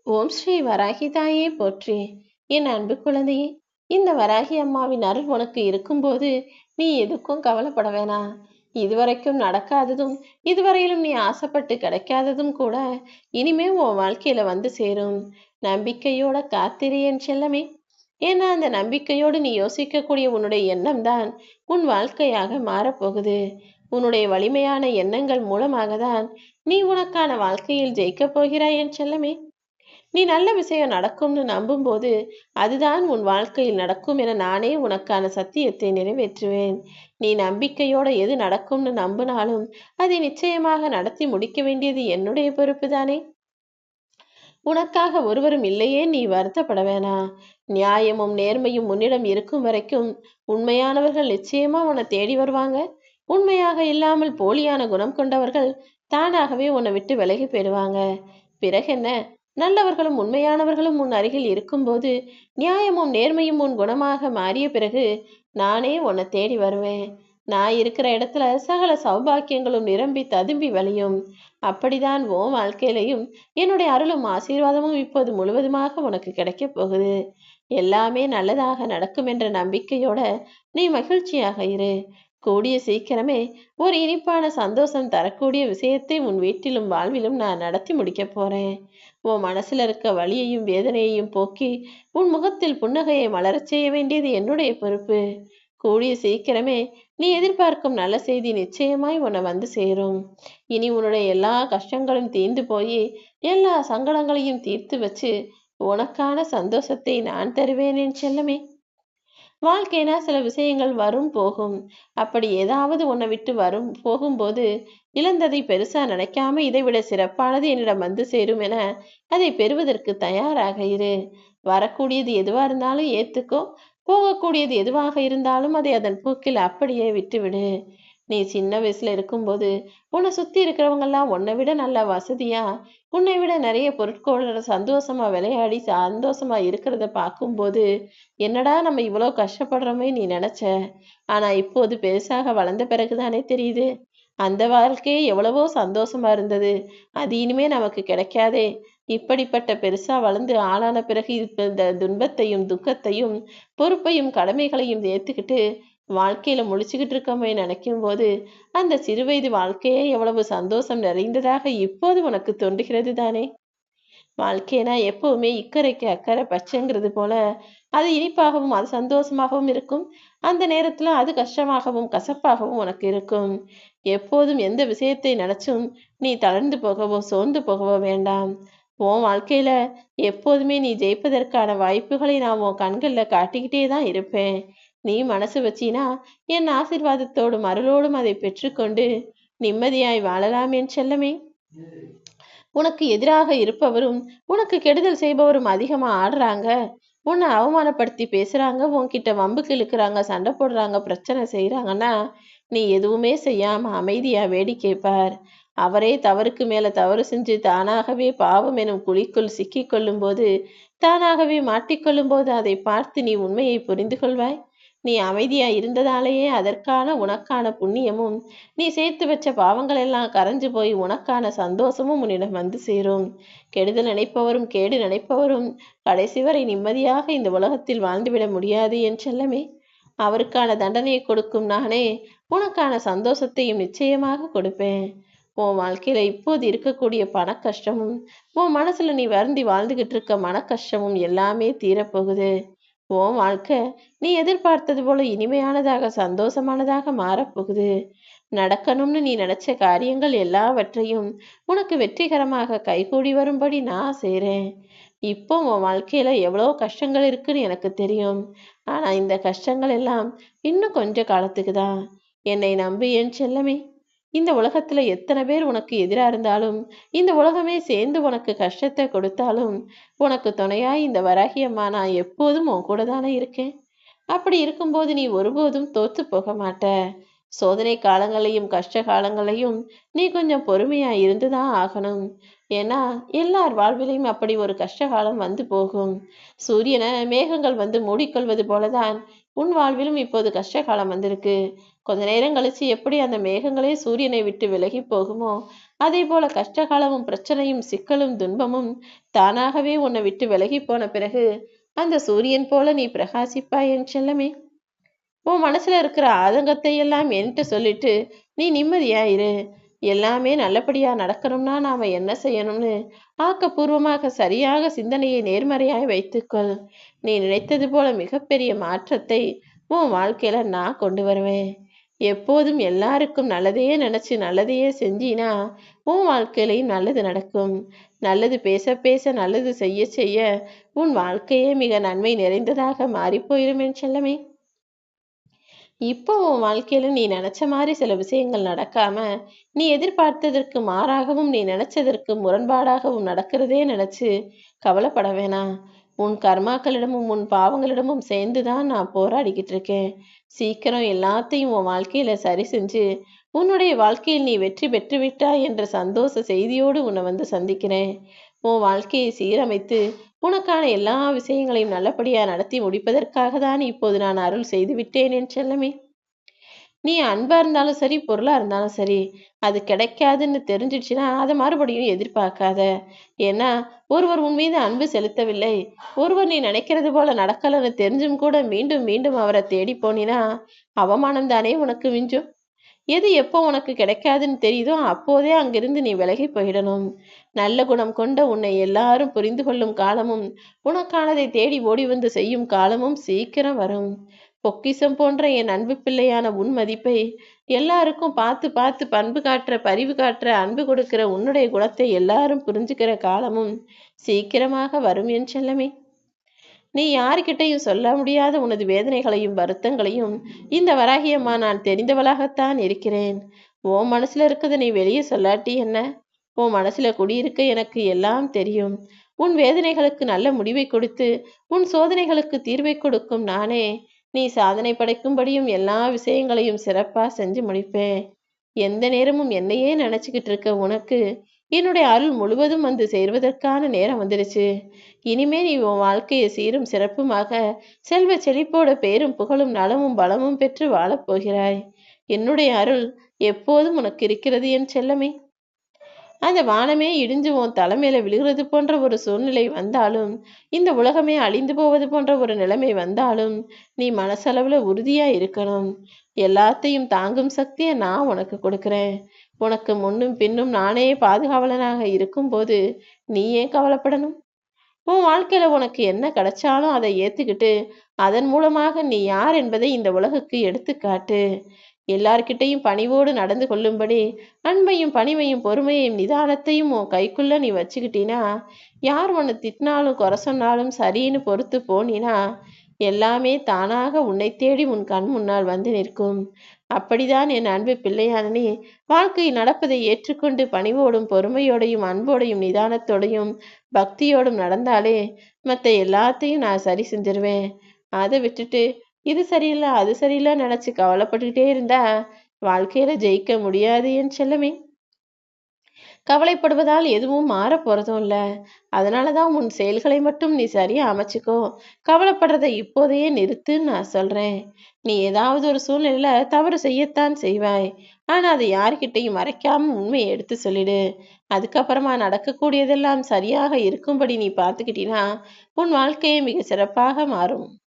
ஓம் ஸ்ரீ வராகி தாயே போற்றி. என் அன்பு குழந்தையே, இந்த வராகி அம்மாவின் அருள் உனக்கு இருக்கும்போது நீ எதுக்கும் கவலைப்பட வேணாம். இதுவரைக்கும் நடக்காததும், இதுவரையிலும் நீ ஆசைப்பட்டு கிடைக்காததும் கூட இனிமே உன் வாழ்க்கையில வந்து சேரும். நம்பிக்கையோட காத்திரு என் செல்லமே. ஏன்னா அந்த நம்பிக்கையோடு நீ யோசிக்கக்கூடிய உன்னுடைய எண்ணம் தான் உன் வாழ்க்கையாக மாறப்போகுது. உன்னுடைய வலிமையான எண்ணங்கள் மூலமாக தான் நீ உனக்கான வாழ்க்கையில் ஜெயிக்கப் போகிறாய் என் செல்லமே. நீ நல்ல விஷயம் நடக்கும்னு நம்பும்போது அதுதான் உன் வாழ்க்கையில் நடக்கும் என நானே உனக்கான சத்தியத்தை நிறைவேற்றுவேன். நீ நம்பிக்கையோட எது நடக்கும்னு நம்பினாலும் அதை நிச்சயமாக நடத்தி முடிக்க வேண்டியது என்னுடைய பொறுப்பு தானே. உனக்காக ஒருவரும் இல்லையே, நீ வருத்தப்பட வேணாம். நியாயமும் நேர்மையும் உன்னிடம் இருக்கும் வரைக்கும் உண்மையானவர்கள் நிச்சயமா உன்னை தேடி வருவாங்க. உண்மையாக இல்லாமல் போலியான குணம் கொண்டவர்கள் தானாகவே உன்னை விட்டு விலகி போயிடுவாங்க. பிறகு என்ன, நல்லவர்களும் உண்மையானவர்களும் உன் அருகில் இருக்கும்போது நியாயமும் நேர்மையும் உன் குணமாக மாறிய பிறகு நானே உன்னை தேடி வருவேன். நான் இருக்கிற இடத்துல சகல சௌபாக்கியங்களும் நிரம்பி ததும்பி வழியும். அப்படிதான் உன் வாழ்க்கையிலையும் என்னுடைய அருளும் ஆசீர்வாதமும் இப்போது முழுவதுமாக உனக்கு கிடைக்க போகுது. எல்லாமே நல்லதாக நடக்கும் என்ற நம்பிக்கையோட நீ மகிழ்ச்சியாக இரு. கூடிய சீக்கிரமே ஒரு இனிப்பான சந்தோஷம் தரக்கூடிய விஷயத்தை உன் வீட்டிலும் வாழ்விலும் நான் நடத்தி முடிக்க போறேன். உன் மனசுல இருக்க வலியையும் வேதனையையும் போக்கி உன் முகத்தில் புன்னகையை மலரச் செய்ய வேண்டியது என்னுடைய பொறுப்பு. கூடிய சீக்கிரமே நீ எதிர்பார்க்கும் நல்ல செய்தி நிச்சயமாய் உன்னை வந்து சேரும். இனி உன்னுடைய எல்லா கஷ்டங்களும் தீர்ந்து போய் எல்லா சங்கடங்களையும் தீர்த்து வச்சு உனக்கான சந்தோஷத்தை நான் தருவேன் என் செல்லமே. வாழ்க்கைனா சில விஷயங்கள் வரும் போகும். அப்படி ஏதாவது உன்னை விட்டு வரும் போகும்போது இழந்ததை பெருசா நினைக்காம இதை விட சிறப்பானது என்னிடம் வந்து சேரும் என அதை பெறுவதற்கு தயாராக இரு. வரக்கூடியது எதுவா இருந்தாலும் ஏத்துக்கோ. போகக்கூடியது எதுவாக இருந்தாலும் அதை அதன் போக்கில் அப்படியே விட்டுவிடு. நீ சின்ன வயசுல இருக்கும்போது உன்னை சுத்தி இருக்கிறவங்க எல்லாம் உன்னை விட நல்ல வசதியா, உன்னை விட நிறைய பொருட்களோட சந்தோஷமா விளையாடி சந்தோஷமா இருக்கிறத பார்க்கும்போது என்னடா நம்ம இவ்வளோ கஷ்டப்படுறோமே நீ நினைச்ச. ஆனா இப்போது பெருசாக வளர்ந்த பிறகுதானே தெரியுது அந்த வாழ்க்கையே எவ்வளவோ சந்தோஷமா இருந்தது. அது இனிமே நமக்கு கிடைக்காதே. இப்படிப்பட்ட பெருசா வளர்ந்து ஆளான பிறகு இப்ப இந்த துன்பத்தையும் துக்கத்தையும் பொறுப்பையும் கடமைகளையும் ஏத்துக்கிட்டு வாழ்க்கையில முழிச்சுக்கிட்டு இருக்கோமே நினைக்கும் போது அந்த சிறுவயது வாழ்க்கையே எவ்வளவு சந்தோஷம் நிறைந்ததாக இப்போது உனக்கு தோன்றுகிறது தானே. வாழ்க்கைனா எப்பவுமே இக்கரைக்கு அக்கறை பச்சைங்கிறது போல அது இனிப்பாகவும் அது சந்தோஷமாகவும் இருக்கும். அந்த நேரத்துல அது கஷ்டமாகவும் கசப்பாகவும் உனக்கு இருக்கும். எப்போதும் எந்த விஷயத்தை நினைச்சும் நீ தளர்ந்து போகவோ சோர்ந்து போகவோ வேண்டாம். உன் வாழ்க்கையில எப்போதுமே நீ ஜெயிப்பதற்கான வாய்ப்புகளை நான் உன் கண்கள்ல காட்டிக்கிட்டே தான் இருப்பேன். நீ மனசு வச்சினா என் ஆசீர்வாதத்தோடும் அருளோடும் அதை பெற்றுக்கொண்டு நிம்மதியாய் வாழலாம் என் செல்லமே. உனக்கு எதிராக இருப்பவரும் உனக்கு கெடுதல் செய்பவரும் அதிகமா ஆடுறாங்க. உன்னை அவமானப்படுத்தி பேசுறாங்க, உன்கிட்ட வம்புக்கு இழுக்கிறாங்க, சண்டை போடுறாங்க, பிரச்சனை செய்யறாங்கன்னா நீ எதுவுமே செய்யாம அமைதியா வேடிக்கை பார். அவரே தவறுக்கு மேல தவறு செஞ்சு தானாகவே பாவம் எனும் குழிக்குள் சிக்கிக் கொள்ளும் போது தானாகவே மாட்டிக்கொள்ளும் போது அதை பார்த்து நீ உண்மையை புரிந்து கொள்வாய். நீ அமைதியா இருந்ததாலேயே அதற்கான உனக்கான புண்ணியமும் நீ சேர்த்து வச்ச பாவங்கள் எல்லாம் கரைஞ்சு போய் உனக்கான சந்தோஷமும் உன்னிடம் வந்து சேரும். கெடுதல் நினைப்பவரும் கேடு நினைப்பவரும் கடைசி வரை நிம்மதியாக இந்த உலகத்தில் வாழ்ந்துவிட முடியாது என் செல்லமே. அவருக்கான தண்டனையை கொடுக்கும் நானே உனக்கான சந்தோஷத்தையும் நிச்சயமாக கொடுப்பேன். உன் வாழ்க்கையில இப்போது இருக்கக்கூடிய பண கஷ்டமும் உன் மனசுல நீ வருந்தி வாழ்ந்துகிட்டு இருக்க மன கஷ்டமும் எல்லாமே தீரப்போகுது. உன் வாழ்க்கை நீ எதிர்பார்த்தது போல இனிமையானதாக சந்தோஷமானதாக மாறப்போகுது. நடக்கணும்னு நீ நினைச்ச காரியங்கள் எல்லாவற்றையும் உனக்கு வெற்றிகரமாக கைகூடி வரும்படி நான் செய்றேன். இப்போ உன் வாழ்க்கையில எவ்வளோ கஷ்டங்கள் இருக்குன்னு எனக்கு தெரியும். ஆனா இந்த கஷ்டங்கள் எல்லாம் இன்னும் கொஞ்ச காலத்துக்கு தான். என்னை நம்பு என் செல்லமே. இந்த உலகத்துல எத்தனை பேர் உனக்கு எதிரா இருந்தாலும் இந்த உலகமே சேர்ந்து உனக்கு கஷ்டத்தை கொடுத்தாலும் உனக்கு துணையாய் இந்த வராகி அம்மா நான் எப்போதும் உன் கூட தானே இருக்கேன். அப்படி இருக்கும்போது நீ ஒருபோதும் தோத்து போக மாட்ட. சோதனை காலங்களையும் கஷ்ட காலங்களையும் நீ கொஞ்சம் பொறுமையா இருந்துதான் ஆகணும். ஏன்னா எல்லார் வாழ்விலையும் அப்படி ஒரு கஷ்ட காலம் வந்து போகும். சூரியனை மேகங்கள் வந்து மூடிக்கொள்வது போலதான் உன் வாழ்விலும் இப்போது கஷ்ட காலம் வந்திருக்கு. கொஞ்ச நேரம் கழிச்சு எப்படி அந்த மேகங்களே சூரியனை விட்டு விலகி போகுமோ அதே போல கஷ்டகாலமும் பிரச்சனையும் சிக்கலும் துன்பமும் தானாகவே உன்னை விட்டு விலகி போன பிறகு அந்த சூரியன் போல நீ பிரகாசிப்பாய் என் செல்லமே. உன் மனசுல இருக்கிற ஆதங்கத்தை எல்லாம் என்கிட்ட சொல்லிட்டு நீ நிம்மதியா இரு. எல்லாமே நல்லபடியா நடக்கணும்னா நாம என்ன செய்யணும்னு ஆக்கப்பூர்வமாக சரியாக சிந்தனையை நேர்மறையாய் வைத்துக்கொள். நீ நினைத்தது போல மிகப்பெரிய மாற்றத்தை உன் வாழ்க்கையில நான் கொண்டு வருவேன். எப்போதும் எல்லாருக்கும் நல்லதையே நினைச்சு நல்லதையே செஞ்சினா உன் வாழ்க்கையிலையும் நல்லது நடக்கும். நல்லது பேச பேச நல்லது செய்ய செய்ய உன் வாழ்க்கையே மிக நன்மை நிறைந்ததாக மாறி போயிரும் என் செல்லமே. இப்போ உன் வாழ்க்கையில நீ நினைச்ச மாதிரி சில விஷயங்கள் நடக்காம நீ எதிர்பார்த்ததற்கு மாறாகவும் நீ நினைச்சதற்கு முரண்பாடாகவும் நடக்கிறதே நினைச்சு கவலைப்பட வேணாம். உன் கர்மாக்களிடமும் உன் பாவங்களிடமும் சேர்ந்துதான் நான் போராடிக்கிட்டு இருக்கேன். சீக்கிரம் எல்லாத்தையும் உன் வாழ்க்கையில சரி செஞ்சு உன்னுடைய வாழ்க்கையில் நீ வெற்றி பெற்று விட்டாய் என்ற சந்தோஷ செய்தியோடு உன்னை வந்து சந்திக்கிறேன். உன் வாழ்க்கையை சீரமைத்து உனக்கான எல்லா விஷயங்களையும் நல்லபடியா நடத்தி முடிப்பதற்காக தான் இப்போது நான் அருள் செய்து விட்டேன் என் செல்லமே. நீ அன்பா இருந்தாலும் சரி, பொருளா இருந்தாலும் சரி, அது கிடைக்காதுன்னு தெரிஞ்சிடுச்சுன்னா அதை மறுபடியும் எதிர்பார்க்காத. ஏன்னா ஒருவர் உன் மீது அன்பு செலுத்தவில்லை, ஒருவர் நீ நினைக்கிறது போல நடக்கலன்னு தெரிஞ்சும் கூட மீண்டும் மீண்டும் அவரை தேடி போனினா அவமானம் தானே உனக்கு மிஞ்சும். எது எப்போ உனக்கு கிடைக்காதுன்னு தெரியுதோ அப்போதே அங்கிருந்து நீ விலகி போயிடணும். நல்ல குணம் கொண்ட உன்னை எல்லாரும் புரிந்து கொள்ளும் காலமும் உனக்கானதை தேடி ஓடி வந்து செய்யும் காலமும் சீக்கிரம் வரும். பொக்கிஷம் போன்ற என் அன்பு பிள்ளையான உன் மதிப்பை எல்லாருக்கும் பார்த்து பார்த்து பண்பு காட்டுற, பரிவு காட்டுற, அன்பு கொடுக்கிற உன்னுடைய குணத்தை எல்லாரும் புரிஞ்சுக்கிற காலமும் சீக்கிரமாக வரும் என் செல்லமே. நீ யாருக்கிட்டையும் சொல்ல முடியாத உனது வேதனைகளையும் வருத்தங்களையும் இந்த வராகியம்மா நான் தெரிந்தவளாகத்தான் இருக்கிறேன். உன் மனசுல இருக்கிறத நீ வெளியே சொல்லாட்டி என்ன? உன் மனசுல குடியிருக்க எனக்கு எல்லாம் தெரியும். உன் வேதனைகளுக்கு நல்ல முடிவை கொடுத்து உன் சோதனைகளுக்கு தீர்வை கொடுக்கும் நானே. நீ சாதனை படைக்கும்படியும் எல்லா விஷயங்களையும் சிறப்பா செஞ்சு முடிப்பேன். எந்த நேரமும் என்னையே நினைச்சுக்கிட்டு இருக்க உனக்கு என்னுடைய அருள் முழுவதும் வந்து சேர்வதற்கான நேரம் வந்துடுச்சு. இனிமே நீ உன் வாழ்க்கையை சீரும் சிறப்புமாக செல்வ செழிப்போட பேரும் புகழும் நலமும் பலமும் பெற்று வாழப்போகிறாய். என்னுடைய அருள் எப்போதும் உனக்கு இருக்கிறது என் செல்லமே. அந்த வானமே இடிஞ்சு உன் தலைமையில விழுகிறது போன்ற ஒரு சூழ்நிலை வந்தாலும், இந்த உலகமே அழிந்து போவது போன்ற ஒரு நிலைமை வந்தாலும் நீ மனசளவுல உறுதியா இருக்கணும். எல்லாத்தையும் தாங்கும் சக்தியை நான் உனக்கு கொடுக்கிறேன். உனக்கு முன்னும் பின்னும் நானே பாதுகாவலனாக இருக்கும்போது நீ ஏன் கவலைப்படணும்? உன் வாழ்க்கையில உனக்கு என்ன கிடைச்சாலும் அதை ஏத்துக்கிட்டு அதன் மூலமாக நீ யார் என்பதை இந்த உலகுக்கு எடுத்துக்காட்டு. எல்லார்கிட்டையும் பணிவோடு நடந்து கொள்ளும்படி அன்பையும் பணிவையும் பொறுமையையும் நிதானத்தையும் உன் கைக்குள்ள நீ வச்சுக்கிட்டீனா, யார் உன்னை திட்டினாலும் குறை சொன்னாலும் சரின்னு பொறுத்து போனினா எல்லாமே தானாக உன்னை தேடி உன் கண் முன்னால் வந்து நிற்கும். அப்படிதான் என் அன்பு பிள்ளையான நீ வாழ்க்கையில் நடப்பதை ஏற்றுக்கொண்டு பணிவோடும் பொறுமையோடையும் அன்போடையும் நிதானத்தோடையும் பக்தியோடும் நடந்தாலே மற்ற எல்லாத்தையும் நான் சரி செஞ்சிருவேன். அதை விட்டுட்டு இது சரியில்லை அது சரியில்லை நினைச்சு கவலைப்பட்டுக்கிட்டே இருந்தா வாழ்க்கையில ஜெயிக்க முடியாது என் செல்லமே. கவலைப்படுவதால் எதுவும் மாற போறதும் இல்ல. அதனாலதான் உன் செயல்களை மட்டும் நீ சரியா அமைச்சுக்கோ. கவலைப்படுறதை இப்போதையே நிறுத்துன்னு நான் சொல்றேன். நீ ஏதாவது ஒரு சூழ்நிலையில தவறு செய்யத்தான் செய்வாய். ஆனா அதை யாருக்கிட்டையும் மறைக்காம உண்மையை எடுத்து சொல்லிடு. அதுக்கப்புறமா நடக்கக்கூடியதெல்லாம் சரியாக இருக்கும்படி நீ பார்த்துக்கிட்டீன்னா உன் வாழ்க்கையே மிக சிறப்பாக மாறும்.